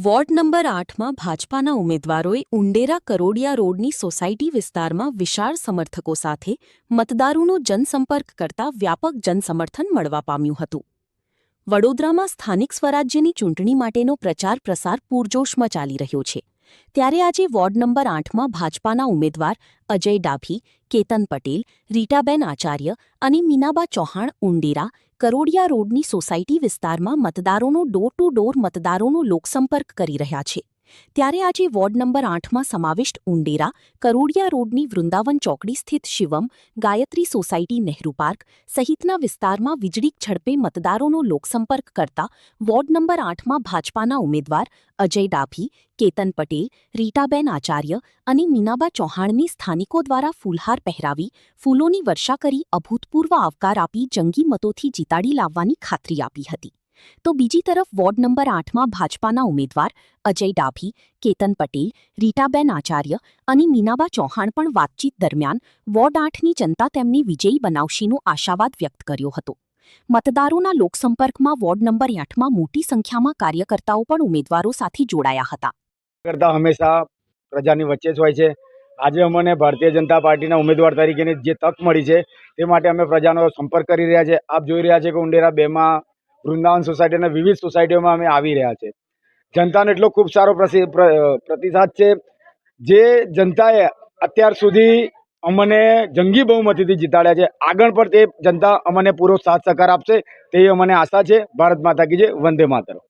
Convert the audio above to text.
Ward number 8માં ભાજપાના ઉમેદવારોએ ઉંડેરા કરોડિયા રોડની સોસાયટી વિસ્તારમાં વિશાળ સમર્થકો સાથે મતદારોનો જનસંપર્ક કરતા વ્યાપક જનસમર્થન મળવા પામ્યું હતું. વડોદરામાં સ્થાનિક સ્વરાજ્યની ચૂંટણી માટેનો પ્રચાર પ્રસાર પૂરજોશમાં ચાલી રહ્યો છે. ત્યારે આજે વોર્ડ નંબર 8માં ભાજપાના ઉમેદવાર અજય ડાભી, કેતન પટેલ, રીટાબેન આચાર્ય અને મીનાબા ચૌહાણ ઉંડેરા કરોડિયા રોડની સોસાયટી વિસ્તારમાં મતદારોનો ડોર ટુ ડોર મતદારોનો લોકસંપર્ક કરી રહ્યા છે. ત્યારે આજે વોર્ડ નંબર 8માં સમાવિષ્ટ ઉંડેરા કરોડિયા રોડની વૃંદાવન ચોકડી સ્થિત શિવમ, ગાયત્રી સોસાયટી, નહેરુ પાર્ક સહિતના વિસ્તારમાં વીજળી ઝડપે મતદારોનો લોકસંપર્ક કરતા વોર્ડ નંબર 8માં ભાજપાના ઉમેદવાર અજય ડાભી, કેતન પટેલ, રીટાબેન આચાર્ય અને મીનાબા ચૌહાણની સ્થાનિકો દ્વારા ફૂલહાર પહેરાવી ફૂલોની વર્ષા કરી અભૂતપૂર્વ આવકાર આપી જંગી મતોથી જીતાડી લાવવાની ખાતરી આપી હતી. તો બીજી તરફ વોર્ડ નંબર 8માં ભાજપાના ઉમેદવાર અજય ડાભી, કેતન પટેલ, રીટાબેન આચાર્ય અને મીનાબા ચૌહાણ પણ વાતચીત દરમિયાન વોર્ડ 8ની જનતા તેમને વિજયી બનાવશીનો આશાવાદ વ્યક્ત કર્યો હતો. મતદારોના લોકસંપર્કમાં વોર્ડ નંબર 8માં મોટી સંખ્યામાં કાર્યકર્તાઓ પણ ઉમેદવારો સાથે જોડાયા હતા. કરતા હંમેશા પ્રજાની વચ્ચે જ હોય છે. આજે અમને ભારતીય જનતા પાર્ટીના ઉમેદવાર તરીકેની જે તક મળી છે તે માટે અમે પ્રજાનો સંપર્ક કરી રહ્યા છે. આપ જોઈ રહ્યા છે કે ઉંડેરા 2માં વૃંદાવન સોસાયટી અને વિવિધ સોસાયટીઓમાં અમે આવી રહ્યા છે. જનતાનો એટલો ખૂબ સારો પ્રતિસાદ છે. જે જનતાએ અત્યાર સુધી અમને જંગી બહુમતીથી જીતાડ્યા છે. આગળ પણ તે જનતા અમને પૂરો સાથ સહકાર આપશે તેવી અમને આશા છે. ભારત માતા કી જય, વંદે માતરમ.